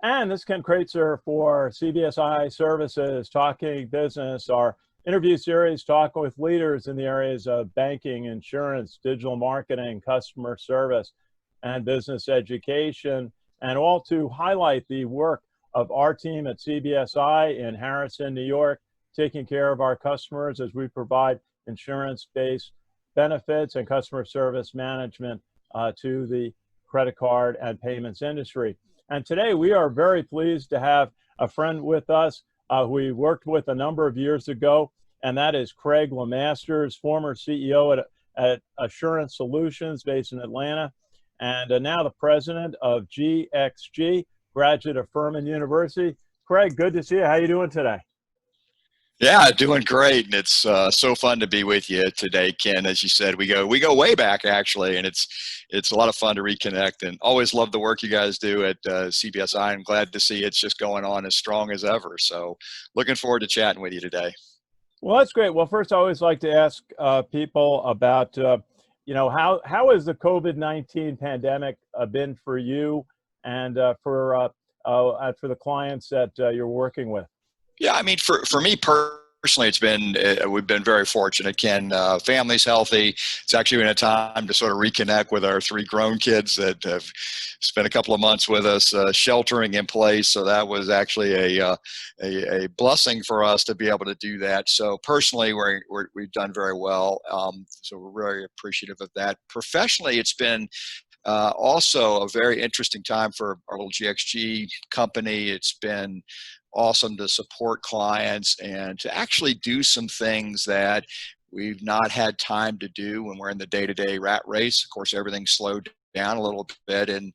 And this is Ken Kraetzer for CBSIServices, Talking Business, our interview series, talking with leaders in the areas of banking, insurance, digital marketing, customer service, and business education, and all to highlight the work of our team at CBSI in Harrison, New York, taking care of our customers as we provide insurance-based benefits and customer service management to the credit card and payments industry. And today we are very pleased to have a friend with us who we worked with a number of years ago, and that is Craig Lemasters, former CEO at Assurant Solutions based in Atlanta, and now the president of GXG, graduate of Furman University. Craig, good to see you. How are you doing today? Yeah, doing great, and it's so fun to be with you today, Ken. As you said, we go way back actually, and it's a lot of fun to reconnect. And always love the work you guys do at CBSI. I'm glad to see it's just going on as strong as ever. So, looking forward to chatting with you today. Well, that's great. Well, first, I always like to ask people about how has the COVID-19 pandemic been for you and for the clients that you're working with? Yeah, I mean, for me personally, it's been we've been very fortunate. Ken, family's healthy. It's actually been a time to sort of reconnect with our three grown kids that have spent a couple of months with us, sheltering in place. So that was actually a blessing for us to be able to do that. So personally, we've done very well. So we're very appreciative of that. Professionally, it's been also a very interesting time for our little GXG company. It's been awesome to support clients and to actually do some things that we've not had time to do when we're in the day-to-day rat race. Of course, everything slowed down a little bit, and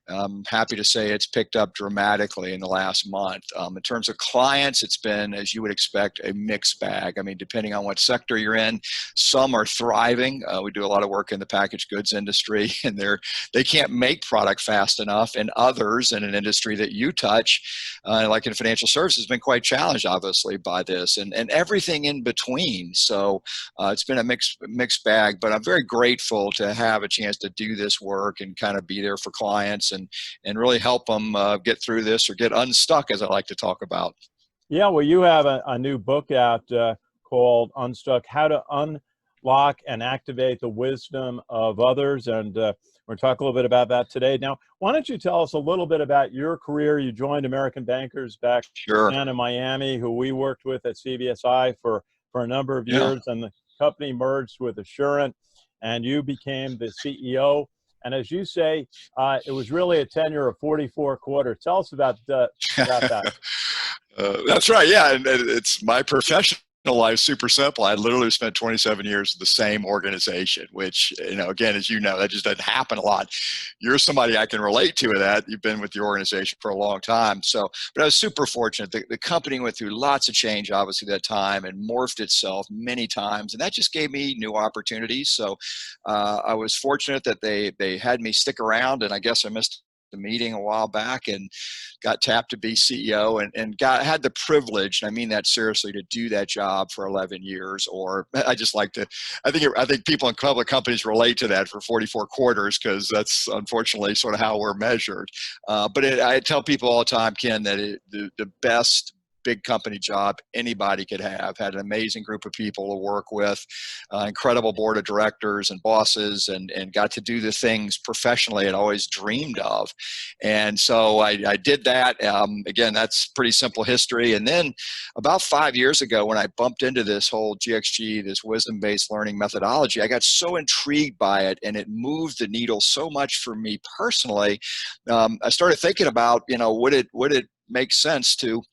I'm happy to say it's picked up dramatically in the last month. In terms of clients, it's been, as you would expect, a mixed bag. I mean, depending on what sector you're in, some are thriving. We do a lot of work in the packaged goods industry, and they can't make product fast enough. And others in an industry that you touch, like in financial services, has been quite challenged, obviously, by this, and everything in between. So it's been a mixed bag, but I'm very grateful to have a chance to do this work and kind of be there for clients and really help them get through this or get unstuck, as I like to talk about. Yeah, well, you have a new book out called Unstuck, How to Unlock and Activate the Wisdom of Others. And we're going to talk a little bit about that today. Now, why don't you tell us a little bit about your career? You joined American Bankers back down in Miami, who we worked with at CBSI for a number of years, and the company merged with Assurant, and you became the CEO. And as you say, it was really a tenure of 44 quarters. Tell us about that. That's right. Yeah, and it's my professional life, super simple. I literally spent 27 years with the same organization, which, again, as you know, that just doesn't happen a lot. You're somebody I can relate to with that. You've been with the organization for a long time. So, but I was super fortunate. The company went through lots of change, obviously, that time, and morphed itself many times. And that just gave me new opportunities. So I was fortunate that they had me stick around, and I guess I missed the meeting a while back and got tapped to be CEO and had the privilege, and I mean that seriously, to do that job for 11 years. Or I just like to, I think people in public companies relate to that for 44 quarters, because that's unfortunately sort of how we're measured. But I tell people all the time, Ken, that the best big company job anybody could have. Had an amazing group of people to work with, incredible board of directors and bosses, and got to do the things professionally I'd always dreamed of. And so I did that. Again, that's pretty simple history. And then about 5 years ago, when I bumped into this whole GXG, this wisdom-based learning methodology, I got so intrigued by it, and it moved the needle so much for me personally. I started thinking about, would it make sense to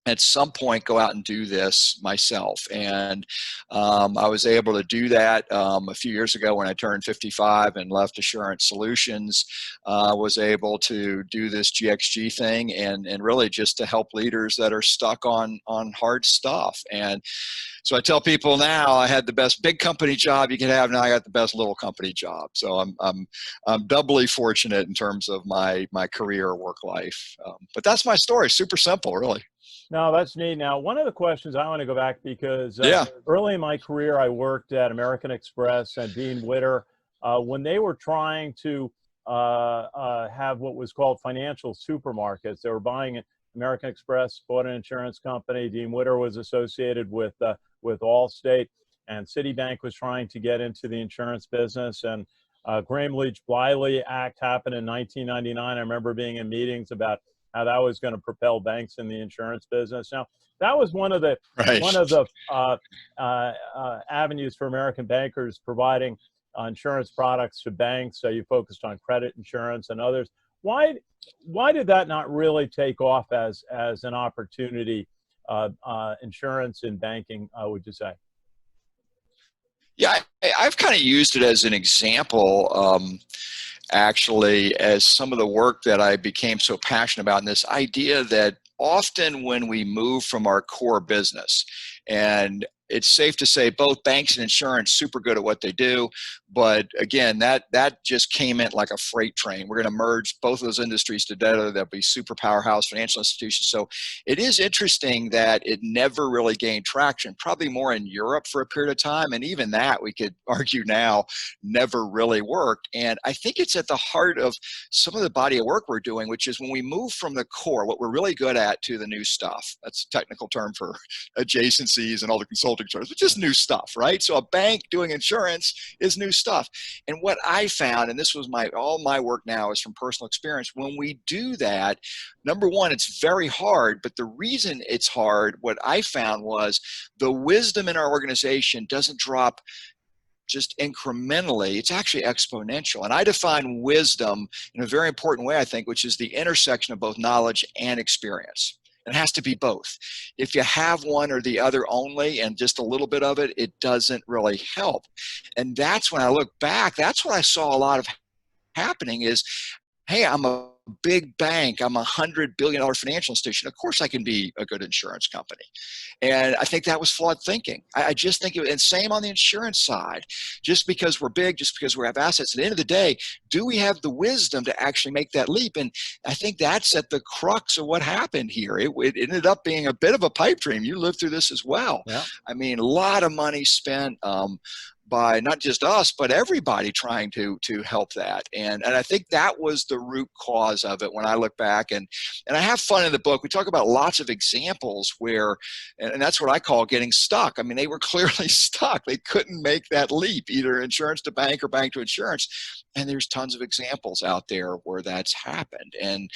at some point go out and do this myself. And I was able to do that a few years ago when I turned 55 and left Assurant Solutions. Was able to do this GXG thing and really just to help leaders that are stuck on hard stuff. And so I tell people now, I had the best big company job you could have. Now I got the best little company job. So I'm doubly fortunate in terms of my career work life. But that's my story. Super simple, really. No, that's neat. Now, one of the questions I want to go back, because early in my career, I worked at American Express and Dean Witter when they were trying to have what was called financial supermarkets. They were buying it. American Express bought an insurance company. Dean Witter was associated with Allstate, and Citibank was trying to get into the insurance business. And Gramm-Leach-Bliley Act happened in 1999. I remember being in meetings about how that was going to propel banks in the insurance business. Now, that was one of the avenues for American bankers providing insurance products to banks. So you focused on credit insurance and others. Why did that not really take off as an opportunity, insurance in banking, would you say? Yeah, I've kind of used it as an example, actually, as some of the work that I became so passionate about, and this idea that often when we move from our core business, and it's safe to say both banks and insurance super good at what they do, but again, that just came in like a freight train. We're going to merge both of those industries together. There'll be super powerhouse financial institutions. So it is interesting that it never really gained traction, probably more in Europe for a period of time, and even that we could argue now never really worked. And I think it's at the heart of some of the body of work we're doing, which is when we move from the core, what we're really good at, to the new stuff. That's a technical term for adjacencies and all the consulting terms, but just new stuff, right? So a bank doing insurance is new stuff. And what I found, and this was all my work now is from personal experience, when we do that, number one, it's very hard, but the reason it's hard, what I found was the wisdom in our organization doesn't drop just incrementally, it's actually exponential. And I define wisdom in a very important way, I think, which is the intersection of both knowledge and experience. It has to be both. If you have one or the other only and just a little bit of it, it doesn't really help. And that's when I look back, that's what I saw a lot of happening is, hey, I'm a big bank, I'm $100 billion financial institution. Of course I can be a good insurance company. And I think that was flawed thinking. I just think, and same on the insurance side, just because we're big, just because we have assets, at the end of the day, do we have the wisdom to actually make that leap? And I think that's at the crux of what happened here. It ended up being a bit of a pipe dream. You lived through this as well. Yeah. I mean, a lot of money spent by not just us, but everybody trying to help that. And I think that was the root cause of it when I look back. And I have fun in the book. We talk about lots of examples where, and that's what I call getting stuck. I mean, they were clearly stuck. They couldn't make that leap, either insurance to bank or bank to insurance. And there's tons of examples out there where that's happened. And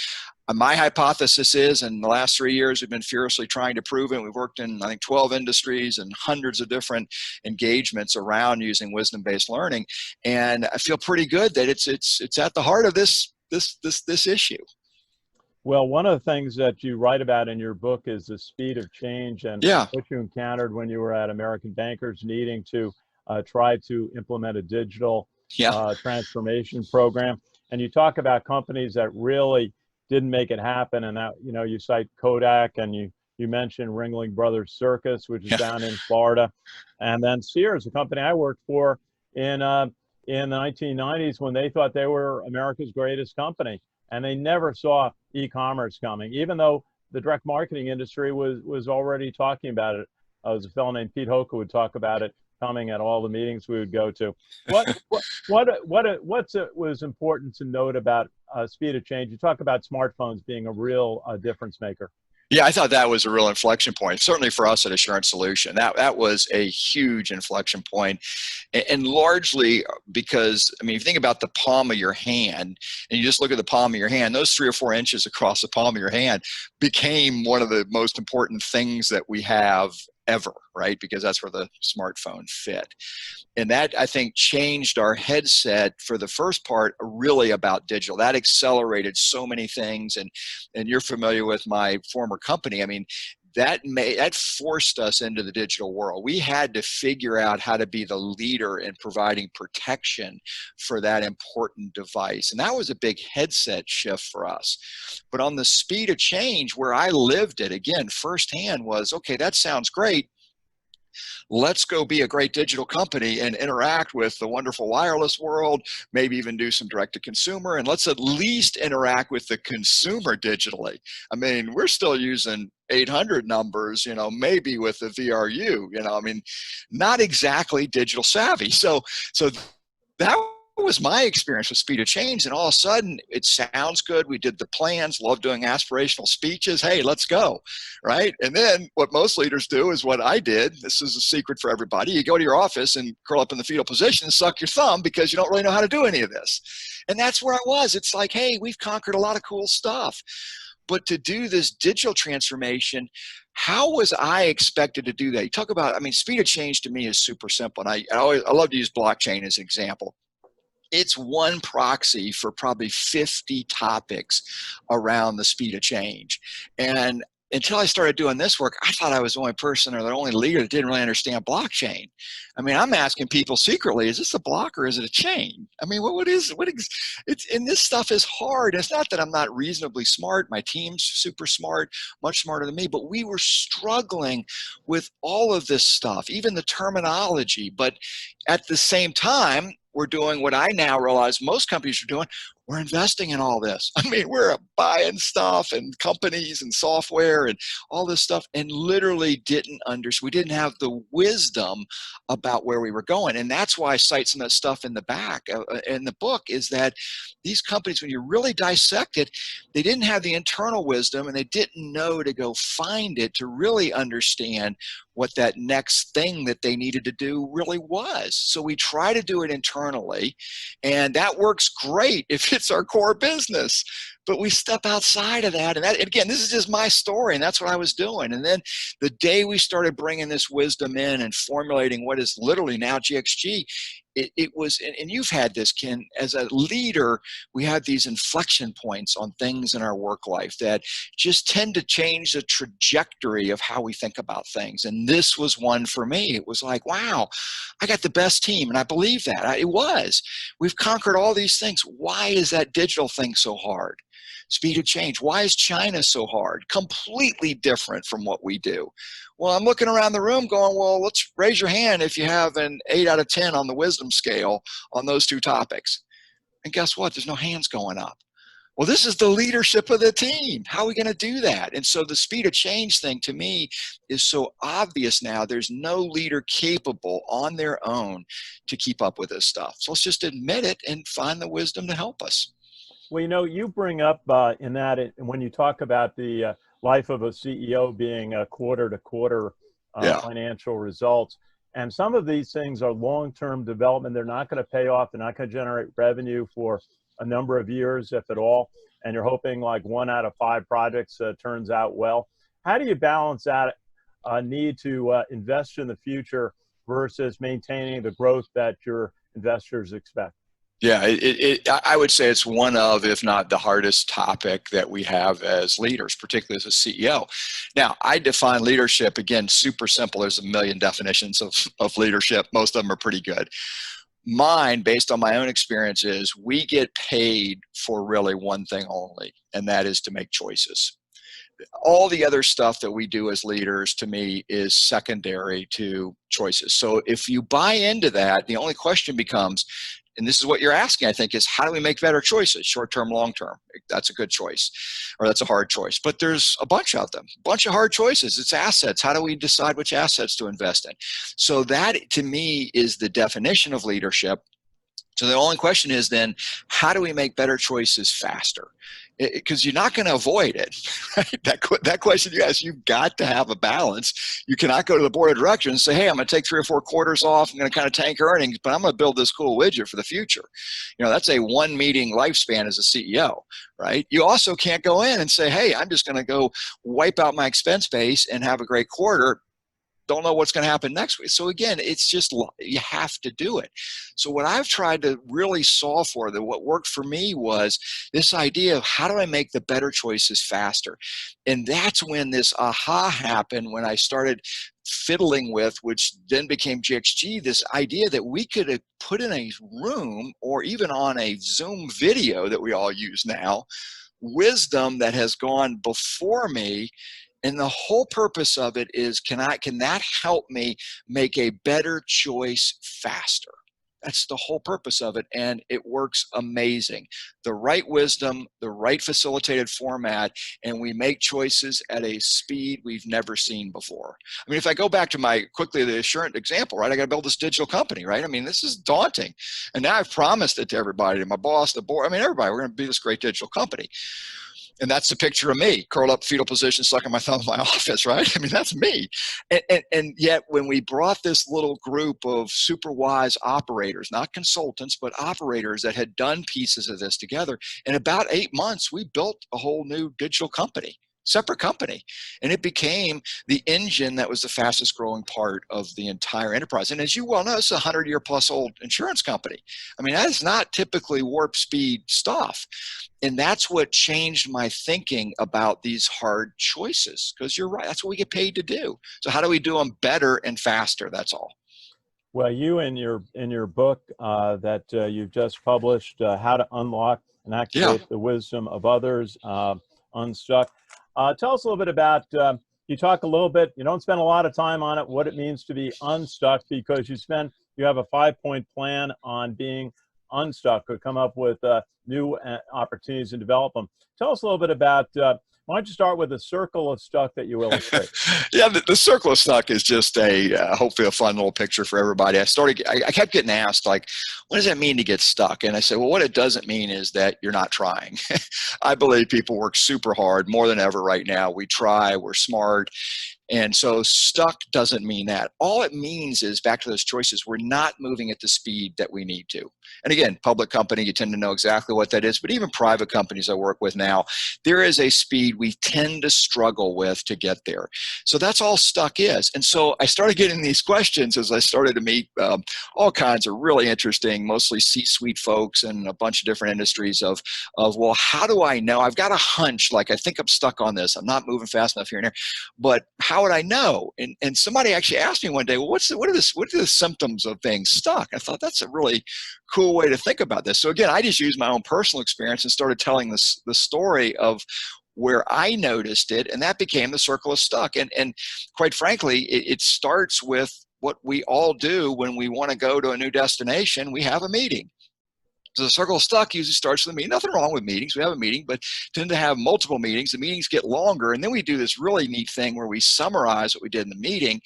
my hypothesis is, in the last 3 years, we've been furiously trying to prove it. We've worked in, I think, 12 industries and hundreds of different engagements around using wisdom-based learning. And I feel pretty good that it's at the heart of this issue. Well, one of the things that you write about in your book is the speed of change and what you encountered when you were at American Bankers needing to try to implement a digital transformation program. And you talk about companies that really didn't make it happen, and that, you know, you cite Kodak, and you mentioned Ringling Brothers Circus, which is down in Florida, and then Sears, a company I worked for in the 1990s, when they thought they were America's greatest company, and they never saw e-commerce coming, even though the direct marketing industry was already talking about it. There was a fellow named Pete Hoke who would talk about it coming at all the meetings we would go to. What was important to note about speed of change? You talk about smartphones being a real difference maker. Yeah, I thought that was a real inflection point, certainly for us at Assurant Solutions. That was a huge inflection point, and largely because, I mean, if you think about the palm of your hand, and you just look at the palm of your hand, those 3 or 4 inches across the palm of your hand became one of the most important things that we have ever, right? Because that's where the smartphone fit. And that, I think, changed our headset for the first part really about digital. That accelerated so many things. And you're familiar with my former company. I mean, that forced us into the digital world. We had to figure out how to be the leader in providing protection for that important device. And that was a big headset shift for us. But on the speed of change, where I lived it, again, firsthand, was, okay, that sounds great. Let's go be a great digital company and interact with the wonderful wireless world, maybe even do some direct to consumer, and let's at least interact with the consumer digitally. I mean, we're still using 800 numbers, you know, maybe with the VRU, you know, I mean, not exactly digital savvy. So that was my experience with speed of change. And all of a sudden, it sounds good. We did the plans, love doing aspirational speeches. Hey, let's go, right? And then what most leaders do is what I did. This is a secret for everybody. You go to your office and curl up in the fetal position and suck your thumb because you don't really know how to do any of this. And that's where I was. It's like, hey, we've conquered a lot of cool stuff. But to do this digital transformation, how was I expected to do that? You talk about, I mean, speed of change to me is super simple. And I love to use blockchain as an example. It's one proxy for probably 50 topics around the speed of change. And until I started doing this work, I thought I was the only person or the only leader that didn't really understand blockchain. I mean, I'm asking people secretly, is this a block or is it a chain? I mean, and this stuff is hard. It's not that I'm not reasonably smart. My team's super smart, much smarter than me, but we were struggling with all of this stuff, even the terminology. But at the same time, we're doing what I now realize most companies are doing. We're investing in all this. I mean, we're buying stuff and companies and software and all this stuff, and literally we didn't have the wisdom about where we were going. And that's why I cite some of that stuff in the back in the book, is that these companies, when you really dissect it, they didn't have the internal wisdom and they didn't know to go find it to really understand what that next thing that they needed to do really was. So we try to do it internally, and that works great if it's our core business. But we step outside of that, and again, this is just my story, and that's what I was doing. And then the day we started bringing this wisdom in and formulating what is literally now GXG, it was, and you've had this, Ken, as a leader, we have these inflection points on things in our work life that just tend to change the trajectory of how we think about things. And this was one for me. It was like, wow, I got the best team, and I believe that. It was. We've conquered all these things. Why is that digital thing so hard? Speed of change. Why is China so hard? Completely different from what we do. Well, I'm looking around the room going, well, let's raise your hand if you have an 8 out of 10 on the wisdom scale on those two topics. And guess what? There's no hands going up. Well, this is the leadership of the team. How are we going to do that? And so the speed of change thing to me is so obvious now. There's no leader capable on their own to keep up with this stuff. So let's just admit it and find the wisdom to help us. Well, you know, you bring up in that when you talk about the life of a CEO being quarter to quarter financial results, and some of these things are long-term development. They're not going to pay off. They're not going to generate revenue for a number of years, if at all. And you're hoping like 1 out of 5 projects turns out well. How do you balance that need to invest in the future versus maintaining the growth that your investors expect? Yeah, I would say it's one of, if not the hardest topic that we have as leaders, particularly as a CEO. Now, I define leadership, again, super simple. There's a million definitions of leadership. Most of them are pretty good. Mine, based on my own experience, is we get paid for really one thing only, and that is to make choices. All the other stuff that we do as leaders, to me, is secondary to choices. So if you buy into that, the only question becomes, and this is what you're asking, I think, is how do we make better choices, short-term, long-term? That's a good choice, or that's a hard choice. But there's a bunch of them, a bunch of hard choices. It's assets. How do we decide which assets to invest in? So that, to me, is the definition of leadership. So the only question is then, how do we make better choices faster? Because you're not going to avoid it, right? That question you ask, you've got to have a balance. You cannot go to the board of directors and say, hey, I'm going to take 3 or 4 quarters off. I'm going to kind of tank earnings, but I'm going to build this cool widget for the future. You know, that's a 1 meeting lifespan as a CEO, right? You also can't go in and say, hey, I'm just going to go wipe out my expense base and have a great quarter. Don't know what's going to happen next week. So again, it's just, you have to do it. So what I've tried to really solve for, that what worked for me, was this idea of how do I make the better choices faster? And that's when this aha happened, when I started fiddling with, which then became GXG, this idea that we could put in a room or even on a Zoom video that we all use now, wisdom that has gone before me. And the whole purpose of it is, can that help me make a better choice faster? That's the whole purpose of it, and it works amazing. The right wisdom, the right facilitated format, and we make choices at a speed we've never seen before. I mean, if I go back to the Assurant example, right? I got to build this digital company, right? I mean, this is daunting. And now I've promised it to everybody, to my boss, the board, I mean, everybody, we're going to be this great digital company. And that's the picture of me, curled up fetal position, sucking my thumb in my office, right? I mean, that's me. And yet when we brought this little group of super wise operators, not consultants, but operators that had done pieces of this together, in about 8 months, we built a whole new digital company, separate company. And it became the engine that was the fastest growing part of the entire enterprise. And as you well know, it's a 100-year-plus old insurance company. I mean, that is not typically warp speed stuff. And that's what changed my thinking about these hard choices, because you're right, that's what we get paid to do. So how do we do them better and faster? That's all. Well, you in your book that you've just published, How to Unlock and Activate the Wisdom of Others, Unstuck. Tell us a little bit about, you talk a little bit, you don't spend a lot of time on it, what it means to be unstuck, because you have a 5-point plan on being unstuck, or come up with new opportunities and develop them. Tell us a little bit about, why don't you start with the circle of stuck that you illustrate? Yeah, the circle of stuck is just hopefully a fun little picture for everybody. I kept getting asked, like, what does that mean to get stuck? And I said, well, what it doesn't mean is that you're not trying. I believe people work super hard, more than ever right now. We try, we're smart. And so stuck doesn't mean that. All it means is, back to those choices, we're not moving at the speed that we need to. And again, public company, you tend to know exactly what that is, but even private companies I work with now, there is a speed we tend to struggle with to get there. So that's all stuck is. And so I started getting these questions as I started to meet all kinds of really interesting, mostly C-suite folks and a bunch of different industries of, well, how do I know? I've got a hunch, like I think I'm stuck on this. I'm not moving fast enough here and there, but how would I know? And somebody actually asked me one day, well, what are the symptoms of being stuck? I thought that's a really cool way to think about this. So again, I just used my own personal experience and started telling the story of where I noticed it, and that became the circle of stuck. And quite frankly, it starts with what we all do when we want to go to a new destination. We have a meeting. So the circle of stuck usually starts with a meeting. Nothing wrong with meetings. We have a meeting, but tend to have multiple meetings. The meetings get longer, and then we do this really neat thing where we summarize what we did in the meeting.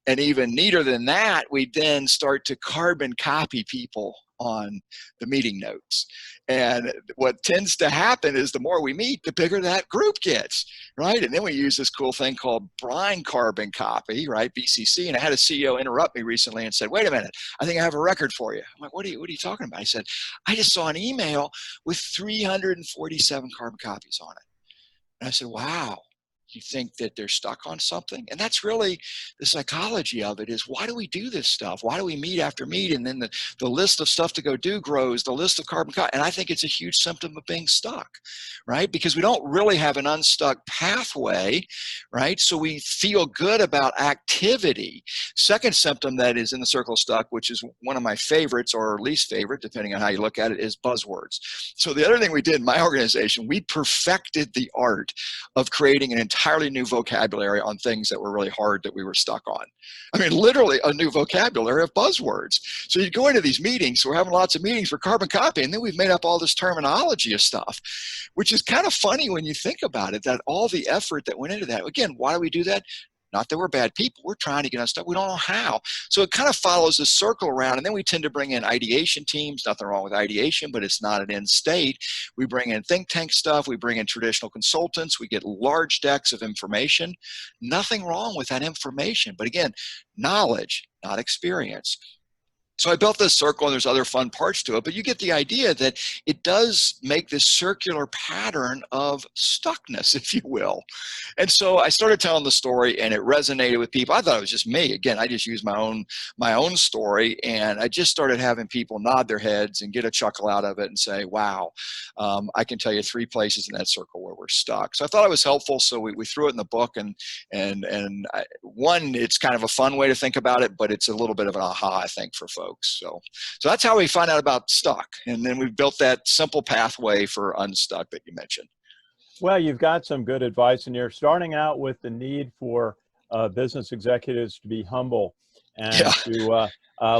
And even neater than that, we then start to carbon copy people on the meeting notes. And what tends to happen is the more we meet, the bigger that group gets, right? And then we use this cool thing called blind carbon copy, right? BCC. And I had a CEO interrupt me recently and said, wait a minute, I think I have a record for you. I'm like, what are you talking about? He said, I just saw an email with 347 carbon copies on it. And I said, wow. You think that they're stuck on something? And that's really the psychology of it, is why do we do this stuff? Why do we meet after meet? And then the list of stuff to go do grows, the list of carbon copy. And I think it's a huge symptom of being stuck, right? Because we don't really have an unstuck pathway, right? So we feel good about activity. Second symptom that is in the circle of stuck, which is one of my favorites or least favorite, depending on how you look at it, is buzzwords. So the other thing we did in my organization, we perfected the art of creating an entirely new vocabulary on things that were really hard that we were stuck on. I mean, literally a new vocabulary of buzzwords. So you go into these meetings, we're having lots of meetings for carbon copy, and then we've made up all this terminology of stuff, which is kind of funny when you think about it, that all the effort that went into that. Again, why do we do that? Not that we're bad people. We're trying to get unstuck. We don't know how. So it kind of follows this circle around, and then we tend to bring in ideation teams. Nothing wrong with ideation, but it's not an end state. We bring in think tank stuff. We bring in traditional consultants. We get large decks of information. Nothing wrong with that information. But again, knowledge, not experience. So I built this circle, and there's other fun parts to it, but you get the idea that it does make this circular pattern of stuckness, if you will. And so I started telling the story, and it resonated with people. I thought it was just me. Again, I just used my own story, and I just started having people nod their heads and get a chuckle out of it and say, wow, I can tell you 3 places in that circle where we're stuck. So I thought it was helpful, so we threw it in the book, and it's kind of a fun way to think about it, but it's a little bit of an aha, I think, for folks. So that's how we find out about stuck. And then we've built that simple pathway for unstuck that you mentioned. Well, you've got some good advice, and you're starting out with the need for business executives to be humble. and to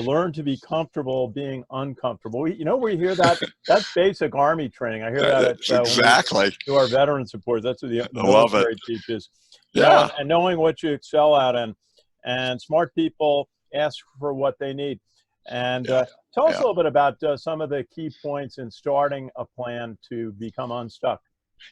learn to be comfortable being uncomfortable. We hear that. That's basic Army training. I hear that exactly. when we do our veteran support. That's what the I love military it. teaches. Yeah. And knowing what you excel at, and smart people ask for what they need. And tell us a little bit about some of the key points in starting a plan to become unstuck.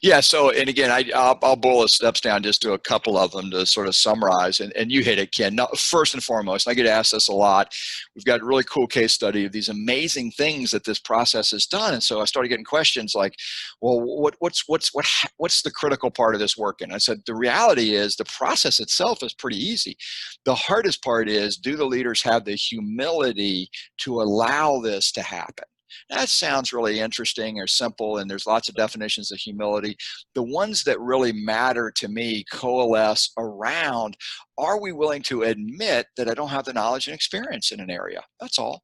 Yeah. So, and again, I'll boil the steps down just to a couple of them to sort of summarize. And you hit it, Ken. First and foremost, I get asked this a lot. We've got a really cool case study of these amazing things that this process has done. And so I started getting questions like, well, what's the critical part of this working? I said, the reality is the process itself is pretty easy. The hardest part is, do the leaders have the humility to allow this to happen? That sounds really interesting or simple, and there's lots of definitions of humility. The ones that really matter to me coalesce around, are we willing to admit that I don't have the knowledge and experience in an area? That's all.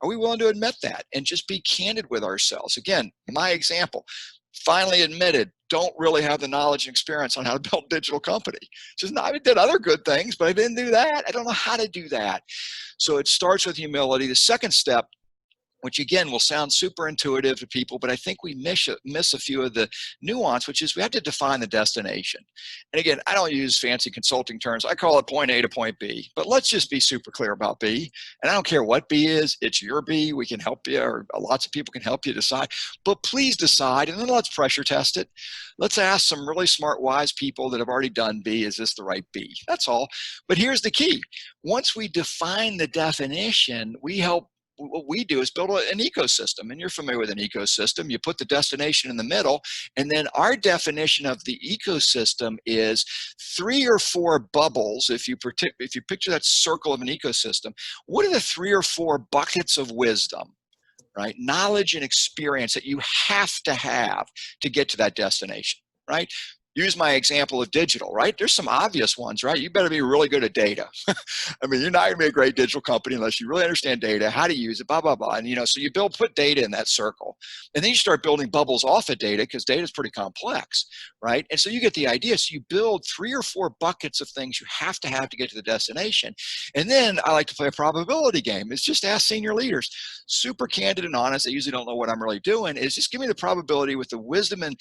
Are we willing to admit that and just be candid with ourselves? Again, my example, finally admitted, don't really have the knowledge and experience on how to build a digital company. Just not, I did other good things, but I didn't do that. I don't know how to do that. So it starts with humility. The second step, which again will sound super intuitive to people, but I think we miss a few of the nuance, which is we have to define the destination. And again, I don't use fancy consulting terms. I call it point A to point B, but let's just be super clear about B. And I don't care what B is, it's your B. We can help you, or lots of people can help you decide, but please decide, and then let's pressure test it. Let's ask some really smart, wise people that have already done B, is this the right B? That's all. But here's the key. Once we define the definition, what we do is build an ecosystem, and you're familiar with an ecosystem. You put the destination in the middle, and then our definition of the ecosystem is 3 or 4 bubbles. If you picture that circle of an ecosystem, what are the 3 or 4 buckets of wisdom, right? Knowledge and experience that you have to get to that destination, right? Use my example of digital, right? There's some obvious ones, right? You better be really good at data. I mean, you're not going to be a great digital company unless you really understand data, how to use it, blah, blah, blah. And, so you put data in that circle. And then you start building bubbles off of data, because data is pretty complex, right? And so you get the idea. So you build 3 or 4 buckets of things you have to get to the destination. And then I like to play a probability game. It's just ask senior leaders, super candid and honest. They usually don't know what I'm really doing, is just give me the probability with the wisdom and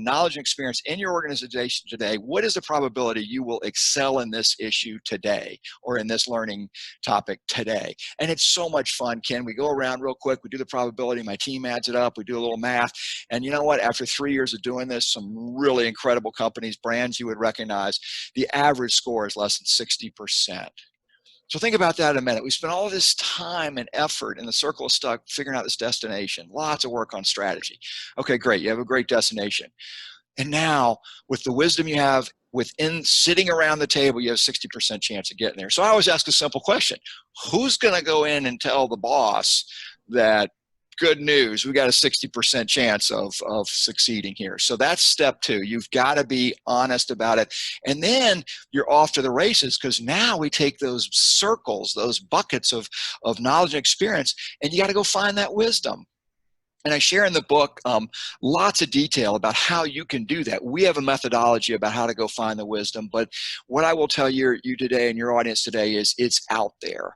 knowledge and experience in your organization today. What is the probability you will excel in this issue today, or in this learning topic today? And it's so much fun, Ken. We go around real quick, we do the probability, my team adds it up, we do a little math, and you know what? After 3 years of doing this, some really incredible companies, brands you would recognize, the average score is less than 60%. So think about that in a minute. We spent all this time and effort in the circle of stuck figuring out this destination, lots of work on strategy. Okay, great. You have a great destination. And now, with the wisdom you have within sitting around the table, you have a 60% chance of getting there. So I always ask a simple question. Who's going to go in and tell the boss that, good news, we got a 60% chance of succeeding here? So that's step 2. You've got to be honest about it. And then you're off to the races, because now we take those circles, those buckets of knowledge and experience, and you got to go find that wisdom. And I share in the book lots of detail about how you can do that. We have a methodology about how to go find the wisdom, but what I will tell you today and your audience today is it's out there.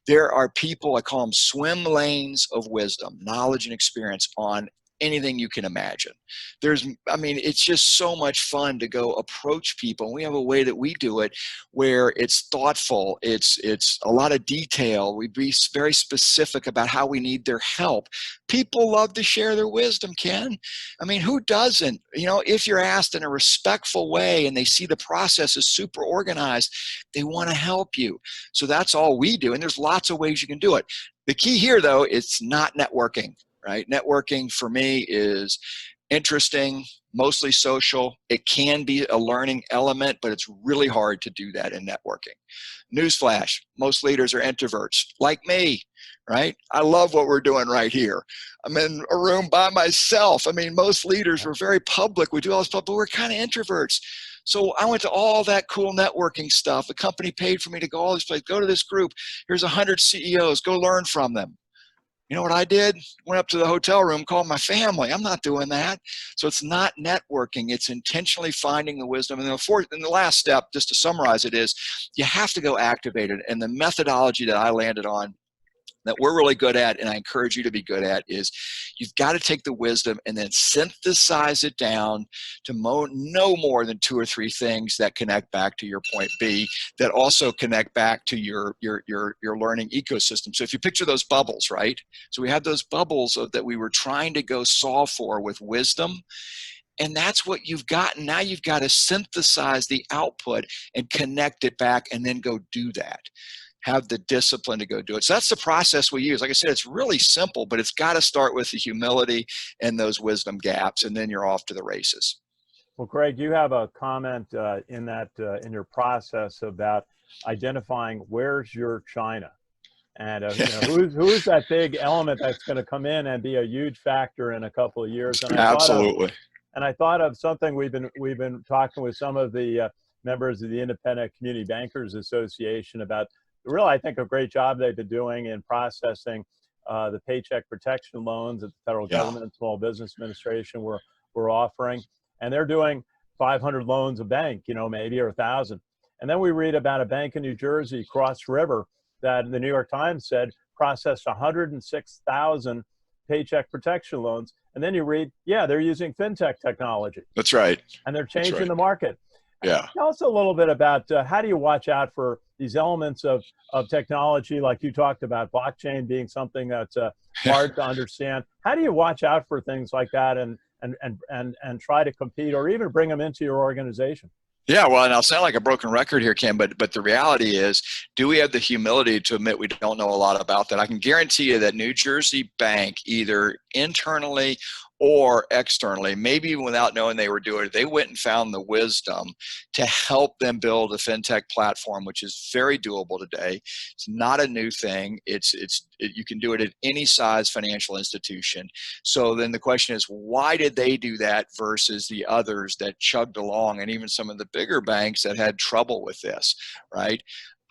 There are people, I call them swim lanes of wisdom, knowledge and experience on anything you can imagine. It's just so much fun to go approach people. And we have a way that we do it where it's thoughtful. It's a lot of detail. We be very specific about how we need their help. People love to share their wisdom, Ken. I mean, who doesn't? If you're asked in a respectful way and they see the process is super organized, they want to help you. So that's all we do. And there's lots of ways you can do it. The key here, though, it's not networking. Right? Networking for me is interesting, mostly social. It can be a learning element, but it's really hard to do that in networking. Newsflash, most leaders are introverts, like me, right? I love what we're doing right here. I'm in a room by myself. I mean, most leaders were very public. We do all this stuff, but we're kind of introverts. So I went to all that cool networking stuff. The company paid for me to go all these places, go to this group. Here's 100 CEOs, go learn from them. You know what I did? Went up to the hotel room, called my family. I'm not doing that. So it's not networking. It's intentionally finding the wisdom. And the last step, just to summarize it, is you have to go activate it. And the methodology that I landed on that we're really good at, and I encourage you to be good at, is you've got to take the wisdom and then synthesize it down to no more than 2 or 3 things that connect back to your point B, that also connect back to your learning ecosystem. So if you picture those bubbles, right? So we had those bubbles that we were trying to go solve for with wisdom. And that's what you've got. Now you've got to synthesize the output and connect it back and then go do that. Have the discipline to go do it. So that's the process we use. Like I said, it's really simple, but it's got to start with the humility and those wisdom gaps, and then you're off to the races. Well, Craig, you have a comment in your process about identifying where's your China, and who's that big element that's going to come in and be a huge factor in a couple of years. And Absolutely. I thought of something we've been talking with some of the members of the Independent Community Bankers Association about. Really, I think a great job they've been doing in processing the paycheck protection loans that the federal government and Small Business Administration were offering. And they're doing 500 loans a bank, maybe, or 1,000. And then we read about a bank in New Jersey, Cross River, that the New York Times said processed 106,000 paycheck protection loans. And then you read, they're using fintech technology. That's right. And they're changing the market. Yeah. Tell us a little bit about how do you watch out for these elements of technology, like you talked about, blockchain being something that's hard to understand. How do you watch out for things like that and try to compete or even bring them into your organization? Yeah, well, and I'll sound like a broken record here, Ken, but the reality is, do we have the humility to admit we don't know a lot about that? I can guarantee you that New Jersey Bank, either internally or externally, maybe even without knowing they were doing it, they went and found the wisdom to help them build a fintech platform, which is very doable today. It's not a new thing. You can do it at any size financial institution. So then the question is, why did they do that versus the others that chugged along, and even some of the bigger banks that had trouble with this, right?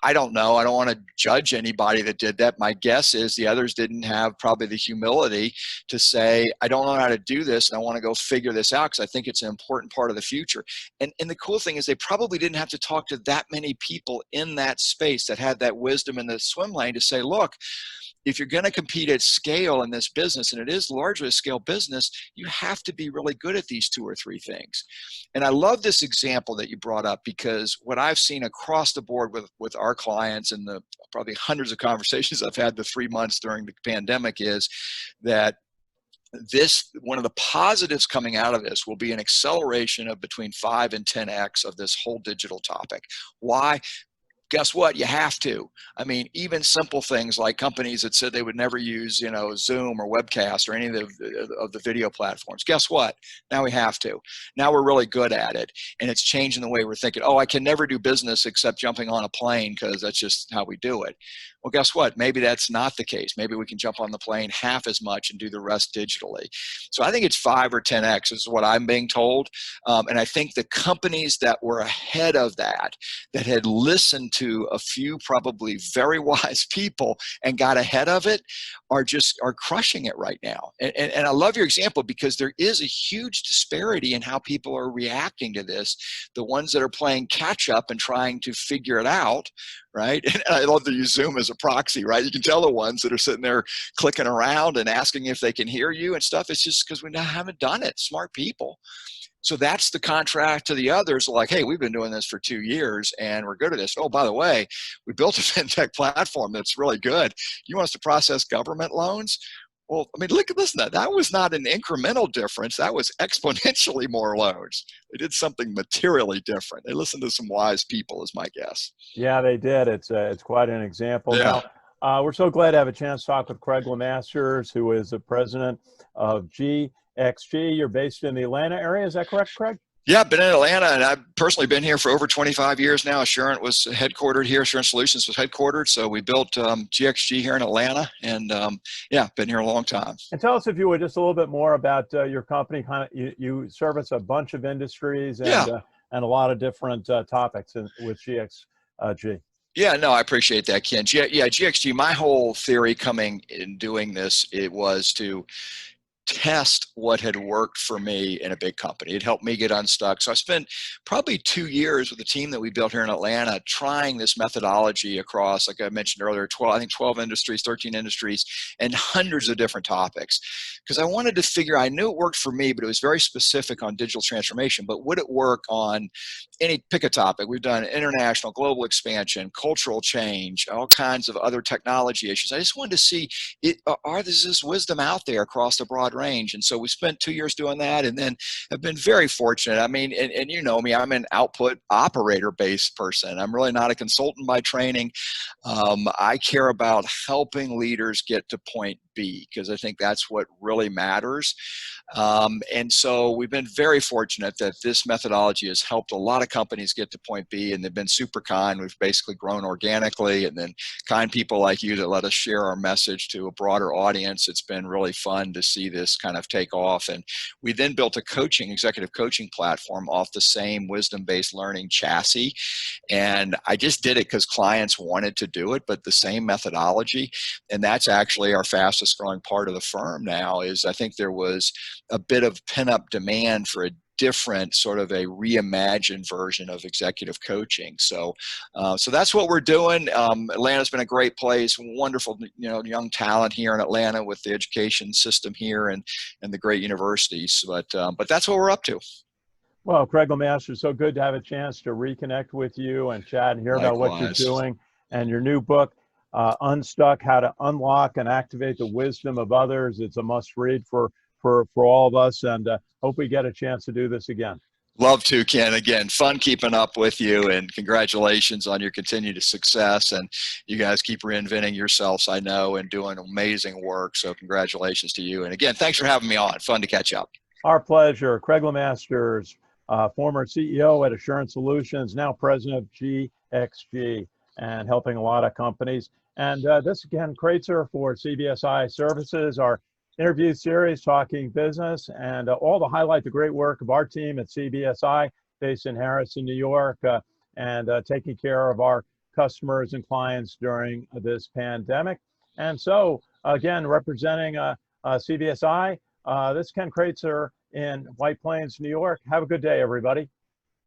I don't know. I don't want to judge anybody that did that. My guess is the others didn't have probably the humility to say, I don't know how to do this, and I want to go figure this out because I think it's an important part of the future. And the cool thing is they probably didn't have to talk to that many people in that space that had that wisdom in the swim lane to say, look, if you're going to compete at scale in this business, and it is largely a scale business, you have to be really good at these 2 or 3 things. And I love this example that you brought up, because what I've seen across the board with our clients and the probably hundreds of conversations I've had the 3 months during the pandemic is that one of the positives coming out of this will be an acceleration of between 5 and 10x of this whole digital topic. Why? Guess what? You have to. I mean, even simple things like companies that said they would never use, Zoom or Webcast or any of the video platforms. Guess what? Now we have to. Now we're really good at it, and it's changing the way we're thinking. Oh, I can never do business except jumping on a plane because that's just how we do it. Well, guess what? Maybe that's not the case. Maybe we can jump on the plane half as much and do the rest digitally. So I think it's 5 or 10x is what I'm being told. And I think the companies that were ahead of that had listened to a few probably very wise people and got ahead of it are crushing it right now. And I love your example, because there is a huge disparity in how people are reacting to this. The ones that are playing catch up and trying to figure it out, right? And I love to use Zoom as a proxy, right? You can tell the ones that are sitting there clicking around and asking if they can hear you and stuff. It's just because we haven't done it. Smart people. So that's the contrast to the others, like, hey, we've been doing this for 2 years and we're good at this. Oh, by the way, we built a fintech platform that's really good. You want us to process government loans? Well, I mean, listen, that was not an incremental difference. That was exponentially more loans. They did something materially different. They listened to some wise people, is my guess. Yeah, they did. It's quite an example. Yeah. Now, we're so glad to have a chance to talk with Craig Lemasters, who is the president of GXG. You're based in the Atlanta area. Is that correct, Craig? Yeah, I've been in Atlanta, and I've personally been here for over 25 years now. Assurant was headquartered here. Assurant Solutions was headquartered. So we built GXG here in Atlanta, and been here a long time. And tell us, if you would, just a little bit more about your company. You service a bunch of industries and a lot of different topics with GXG. Yeah, no, I appreciate that, Ken. Yeah, GXG, my whole theory coming in doing this, it was to test what had worked for me in a big company. It helped me get unstuck. So I spent probably 2 years with the team that we built here in Atlanta trying this methodology across, like I mentioned earlier, 12 industries, 13 industries, and hundreds of different topics. Because I wanted to figure, I knew it worked for me, but it was very specific on digital transformation. But would it work on pick a topic? We've done international, global expansion, cultural change, all kinds of other technology issues. I just wanted to see, is this wisdom out there across the broad range? And so we spent 2 years doing that, and then have been very fortunate. I mean, and you know me, I'm an output operator based person. I'm really not a consultant by training. I care about helping leaders get to point B, because I think that's what really matters. And so we've been very fortunate that this methodology has helped a lot of companies get to point B, and they've been super kind. We've basically grown organically, and then kind people like you that let us share our message to a broader audience. It's been really fun to see this kind of take off. And we then built a executive coaching platform off the same wisdom-based learning chassis. And I just did it because clients wanted to do it, but the same methodology. And that's actually our fastest growing part of the firm now. Is I think there was a bit of pent-up demand for a different sort of a reimagined version of executive coaching. So that's what we're doing. Atlanta's been a great place, wonderful, young talent here in Atlanta with the education system here and the great universities. But that's what we're up to. Well, Craig Lemasters, so good to have a chance to reconnect with you and chat and hear about what you're Likewise. doing, and your new book, Unstuck: How to Unlock and Activate the Wisdom of Others. It's a must read for all of us, and hope we get a chance to do this again. Love to, Ken. Again, fun keeping up with you, and congratulations on your continued success. And you guys keep reinventing yourselves, I know, and doing amazing work. So congratulations to you. And again, thanks for having me on. Fun to catch up. Our pleasure. Craig Lemasters, former CEO at Assurant Solutions, now president of GXG, and helping a lot of companies. And this is Ken Kraetzer for CBSIServices, our interview series talking business, and all to highlight the great work of our team at CBSI, based in Harrison, New York, and taking care of our customers and clients during this pandemic. And so, again, representing CBSI, this is Ken Kraetzer in White Plains, New York. Have a good day, everybody.